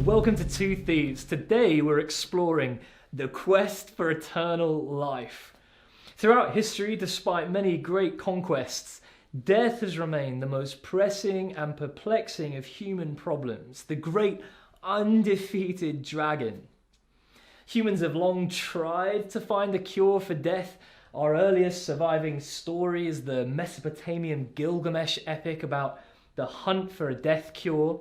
Welcome to Two Thieves. Today we're exploring the quest for eternal life. Throughout history, despite many great conquests, death has remained the most pressing and perplexing of human problems, the great undefeated dragon. Humans have long tried to find a cure for death. Our earliest surviving story is the Mesopotamian Gilgamesh epic about the hunt for a death cure.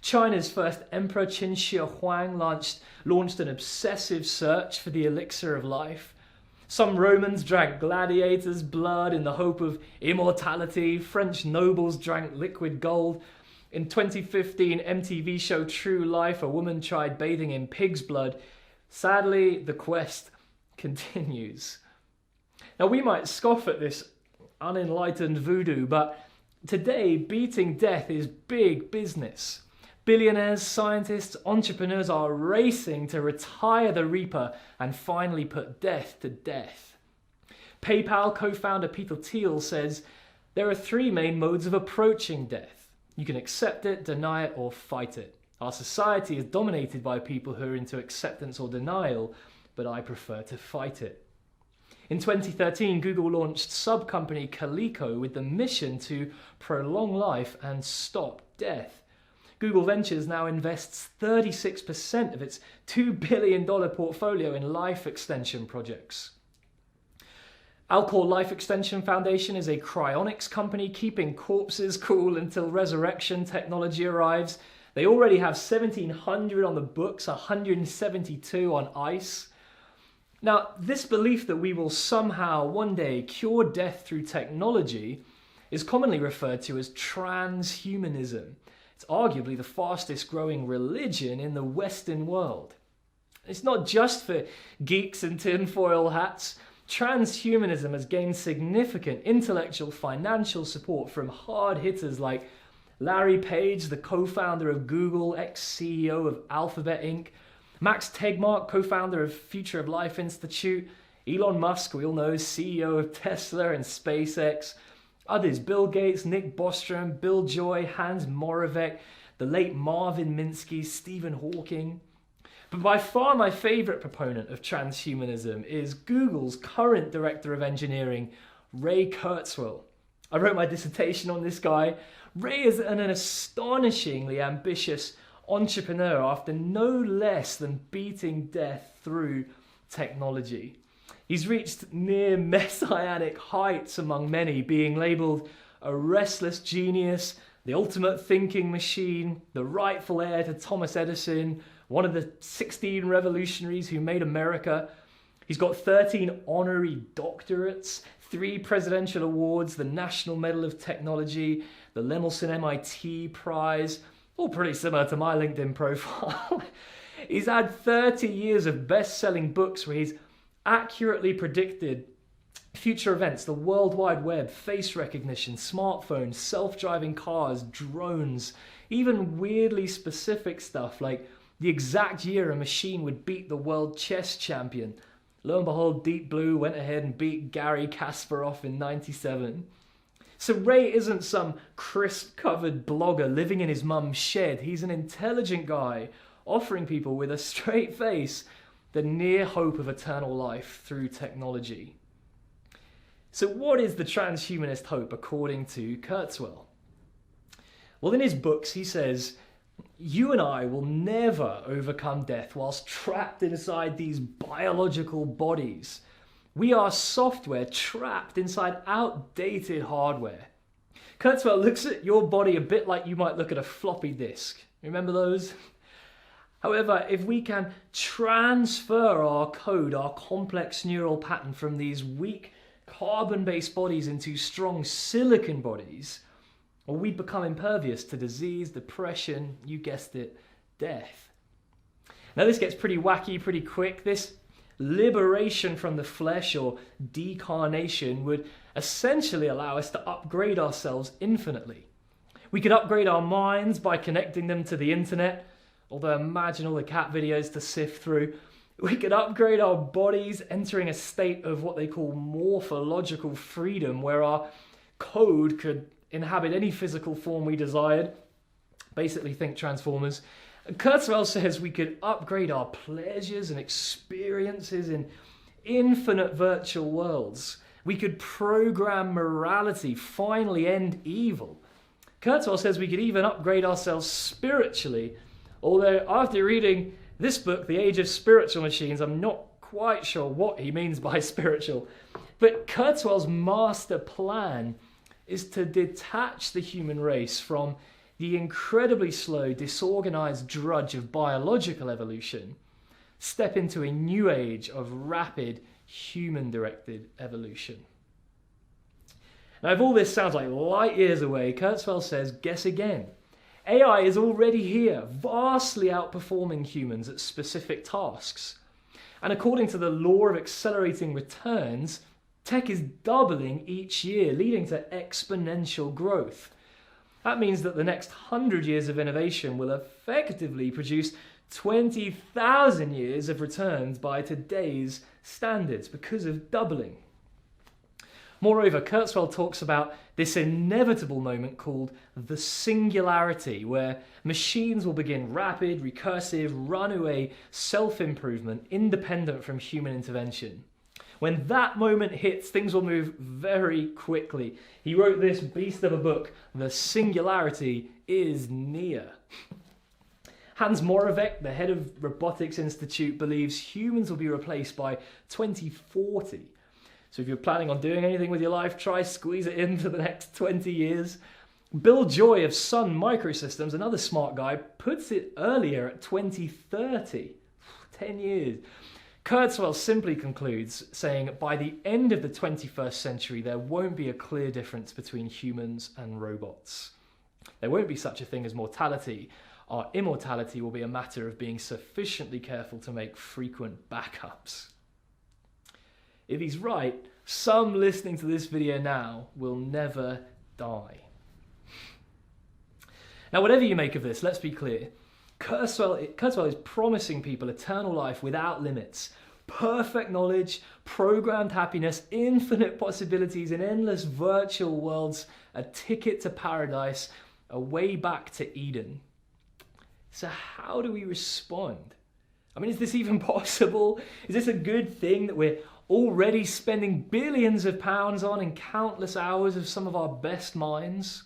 China's first emperor Qin Shi Huang launched an obsessive search for the elixir of life. Some Romans drank gladiators' blood in the hope of immortality. French nobles drank liquid gold. In 2015 MTV show True Life, a woman tried bathing in pig's blood. Sadly, the quest continues. Now, we might scoff at this unenlightened voodoo, but today beating death is big business. Billionaires, scientists, entrepreneurs are racing to retire the Reaper and finally put death to death. PayPal co-founder Peter Thiel says, there are three main modes of approaching death. You can accept it, deny it, or fight it. Our society is dominated by people who are into acceptance or denial, but I prefer to fight it. In 2013, Google launched sub-company Calico with the mission to prolong life and stop death. Google Ventures now invests 36% of its $2 billion portfolio in life extension projects. Alcor Life Extension Foundation is a cryonics company keeping corpses cool until resurrection technology arrives. They already have 1,700 on the books, 172 on ice. Now, this belief that we will somehow one day cure death through technology is commonly referred to as transhumanism. It's arguably the fastest growing religion in the Western world. It's not just for geeks and tinfoil hats. Transhumanism has gained significant intellectual, financial support from hard hitters like Larry Page, the co-founder of Google, ex-CEO of Alphabet Inc., Max Tegmark, co-founder of Future of Life Institute, Elon Musk, we all know, CEO of Tesla and SpaceX, others, Bill Gates, Nick Bostrom, Bill Joy, Hans Moravec, the late Marvin Minsky, Stephen Hawking. But by far my favorite proponent of transhumanism is Google's current director of engineering, Ray Kurzweil. I wrote my dissertation on this guy. Ray is an astonishingly ambitious entrepreneur after no less than beating death through technology. He's reached near messianic heights among many, being labelled a restless genius, the ultimate thinking machine, the rightful heir to Thomas Edison, one of the 16 revolutionaries who made America. He's got 13 honorary doctorates, 3 presidential awards, the National Medal of Technology, the Lemelson MIT Prize, all pretty similar to my LinkedIn profile. He's had 30 years of best-selling books where he's accurately predicted future events, the World Wide Web, face recognition, smartphones, self-driving cars, drones, even weirdly specific stuff like the exact year a machine would beat the world chess champion. Lo and behold, Deep Blue went ahead and beat Garry Kasparov in '97. So Ray isn't some crisp-covered blogger living in his mum's shed. He's an intelligent guy offering people with a straight face the near hope of eternal life through technology. So what is the transhumanist hope according to Kurzweil? Well, in his books he says, you and I will never overcome death whilst trapped inside these biological bodies. We are software trapped inside outdated hardware. Kurzweil looks at your body a bit like you might look at a floppy disk. Remember those? However, if we can transfer our code, our complex neural pattern from these weak carbon-based bodies into strong silicon bodies, well, we'd become impervious to disease, depression, you guessed it, death. Now this gets pretty wacky pretty quick. This liberation from the flesh, or decarnation, would essentially allow us to upgrade ourselves infinitely. We could upgrade our minds by connecting them to the internet, although imagine all the cat videos to sift through. We could upgrade our bodies, entering a state of what they call morphological freedom, where our code could inhabit any physical form we desired. Basically, think Transformers. Kurzweil says we could upgrade our pleasures and experiences in infinite virtual worlds. We could program morality, finally end evil. Kurzweil says we could even upgrade ourselves spiritually, although after reading this book, The Age of Spiritual Machines, I'm not quite sure what he means by spiritual. But Kurzweil's master plan is to detach the human race from the incredibly slow, disorganized drudge of biological evolution, step into a new age of rapid, human-directed evolution. Now, if all this sounds like light years away, Kurzweil says, guess again. AI is already here, vastly outperforming humans at specific tasks. And according to the law of accelerating returns, tech is doubling each year, leading to exponential growth. That means that the next 100 years of innovation will effectively produce 20,000 years of returns by today's standards because of doubling. Moreover, Kurzweil talks about this inevitable moment called the singularity, where machines will begin rapid, recursive, runaway self-improvement independent from human intervention. When that moment hits, things will move very quickly. He wrote this beast of a book, The Singularity is Near. Hans Moravec, the head of Robotics Institute, believes humans will be replaced by 2040. So if you're planning on doing anything with your life, try squeeze it in for the next 20 years. Bill Joy of Sun Microsystems, another smart guy, puts it earlier at 2030. 10 years. Kurzweil simply concludes, saying, by the end of the 21st century, there won't be a clear difference between humans and robots. There won't be such a thing as mortality. Our immortality will be a matter of being sufficiently careful to make frequent backups. If he's right, some listening to this video now will never die. Now, whatever you make of this, let's be clear. Kurzweil is promising people eternal life without limits, perfect knowledge, programmed happiness, infinite possibilities in endless virtual worlds, a ticket to paradise, a way back to Eden. So how do we respond? I mean, is this even possible? Is this a good thing that we're already spending billions of pounds on and countless hours of some of our best minds?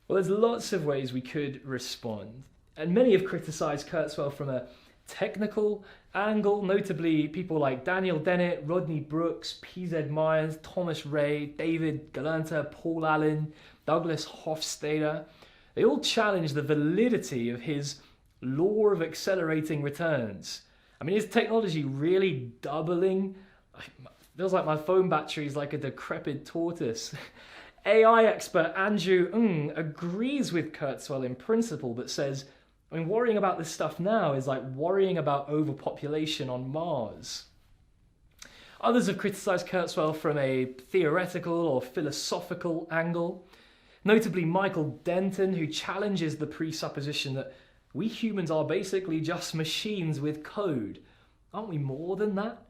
Well, there's lots of ways we could respond, and many have criticised Kurzweil from a technical angle, notably people like Daniel Dennett, Rodney Brooks, P.Z. Myers, Thomas Ray, David Galanter, Paul Allen, Douglas Hofstadter. They all challenge the validity of his law of accelerating returns. I mean, is technology really doubling? It feels like my phone battery is like a decrepit tortoise. AI expert Andrew Ng agrees with Kurzweil in principle, but says, I mean, worrying about this stuff now is like worrying about overpopulation on Mars. Others have criticised Kurzweil from a theoretical or philosophical angle, notably Michael Denton, who challenges the presupposition that we humans are basically just machines with code. Aren't we more than that?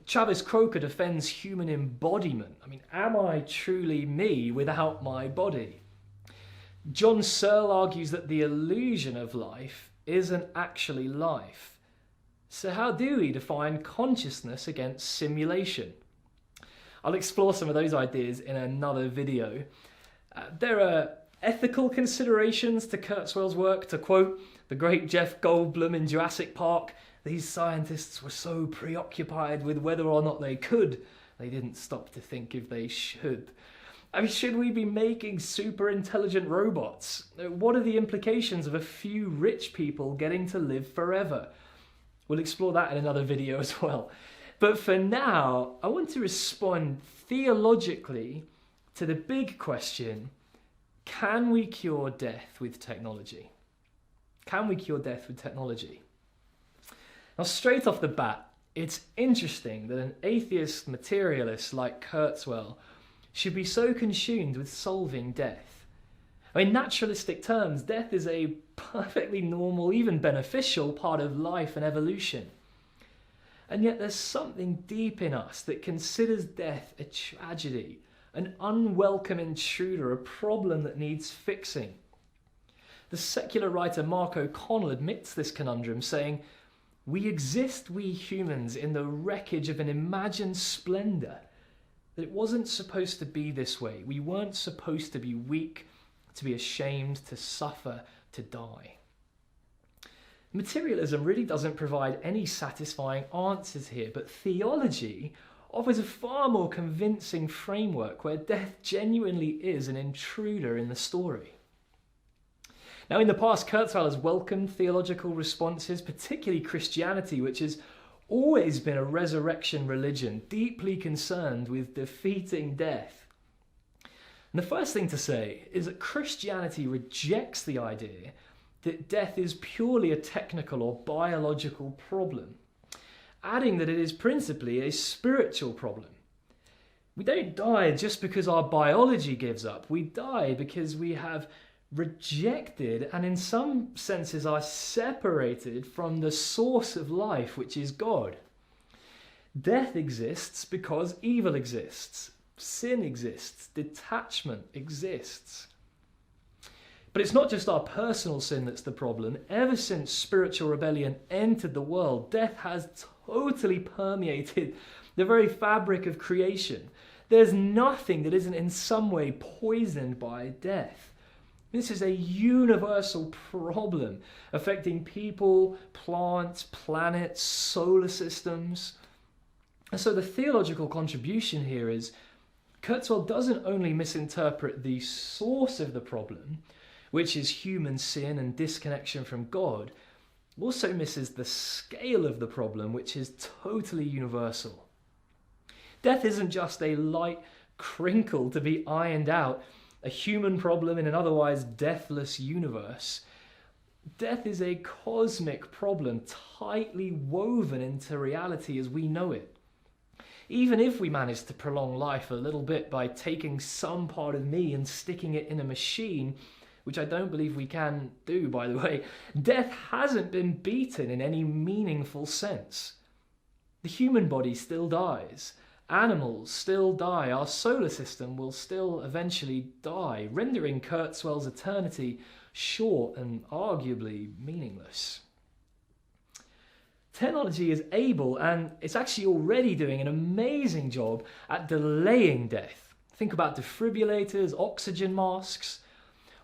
Travis Croker defends human embodiment. I mean, am I truly me without my body? John Searle argues that the illusion of life isn't actually life. So how do we define consciousness against simulation? I'll explore some of those ideas in another video. There are ethical considerations to Kurzweil's work. To quote the great Jeff Goldblum in Jurassic Park, these scientists were so preoccupied with whether or not they could, they didn't stop to think if they should. I mean, should we be making super intelligent robots? What are the implications of a few rich people getting to live forever? We'll explore that in another video as well. But for now, I want to respond theologically to the big question, can we cure death with technology? Can we cure death with technology? Now, straight off the bat, it's interesting that an atheist materialist like Kurzweil should be so consumed with solving death. I mean, in naturalistic terms, death is a perfectly normal, even beneficial part of life and evolution. And yet there's something deep in us that considers death a tragedy, an unwelcome intruder, a problem that needs fixing. The secular writer Mark O'Connell admits this conundrum, saying, "We exist, we humans, in the wreckage of an imagined splendor. That it wasn't supposed to be this way. We weren't supposed to be weak, to be ashamed, to suffer, to die." Materialism really doesn't provide any satisfying answers here, but theology offers a far more convincing framework where death genuinely is an intruder in the story. Now, in the past, Kurzweil has welcomed theological responses, particularly Christianity, which has always been a resurrection religion, deeply concerned with defeating death. And the first thing to say is that Christianity rejects the idea that death is purely a technical or biological problem, adding that it is principally a spiritual problem. We don't die just because our biology gives up. We die because we have rejected and in some senses are separated from the source of life, which is God. Death exists because evil exists, sin exists, detachment exists. But it's not just our personal sin that's the problem. Ever since spiritual rebellion entered the world, death has totally permeated the very fabric of creation. There's nothing that isn't in some way poisoned by death. This is a universal problem affecting people, plants, planets, solar systems. And so the theological contribution here is Kurzweil doesn't only misinterpret the source of the problem, which is human sin and disconnection from God, also misses the scale of the problem, which is totally universal. Death isn't just a light crinkle to be ironed out, a human problem in an otherwise deathless universe. Death is a cosmic problem tightly woven into reality as we know it. Even if we manage to prolong life a little bit by taking some part of me and sticking it in a machine, which I don't believe we can do, by the way, death hasn't been beaten in any meaningful sense. The human body still dies. Animals still die. Our solar system will still eventually die, rendering Kurzweil's eternity short and arguably meaningless. Technology is able, and it's actually already doing an amazing job at delaying death. Think about defibrillators, oxygen masks.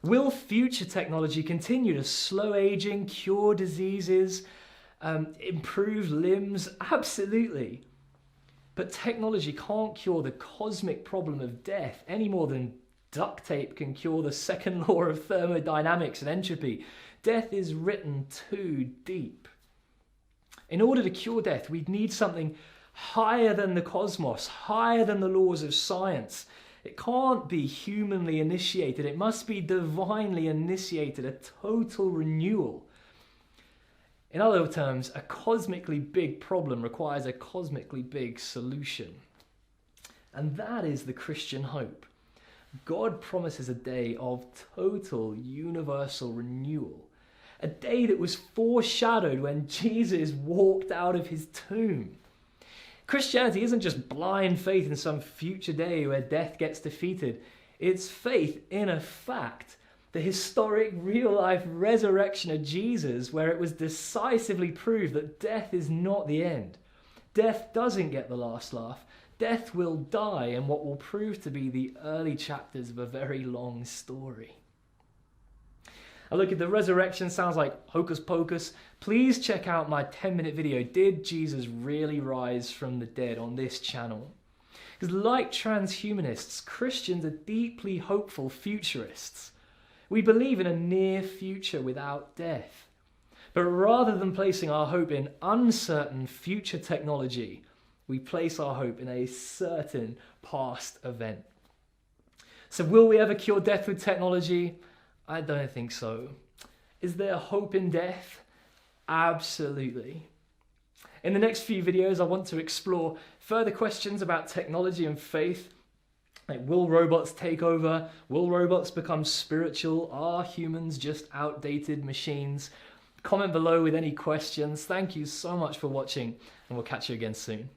Will future technology continue to slow aging, cure diseases, improve limbs? Absolutely. But technology can't cure the cosmic problem of death any more than duct tape can cure the second law of thermodynamics and entropy. Death is written too deep. In order to cure death, we'd need something higher than the cosmos, higher than the laws of science. It can't be humanly initiated. It must be divinely initiated, a total renewal. In other terms, a cosmically big problem requires a cosmically big solution. And that is the Christian hope. God promises a day of total universal renewal. A day that was foreshadowed when Jesus walked out of his tomb. Christianity isn't just blind faith in some future day where death gets defeated. It's faith in a fact, the historic real-life resurrection of Jesus, where it was decisively proved that death is not the end. Death doesn't get the last laugh. Death will die in what will prove to be the early chapters of a very long story. Now look, if the resurrection sounds like hocus pocus, please check out my 10-minute video, Did Jesus Really Rise from the Dead, on this channel. Because like transhumanists, Christians are deeply hopeful futurists. We believe in a near future without death. But rather than placing our hope in uncertain future technology, we place our hope in a certain past event. So will we ever cure death with technology? I don't think so. Is there hope in death? Absolutely. In the next few videos, I want to explore further questions about technology and faith. Like, will robots take over? Will robots become spiritual? Are humans just outdated machines? Comment below with any questions. Thank you so much for watching, and we'll catch you again soon.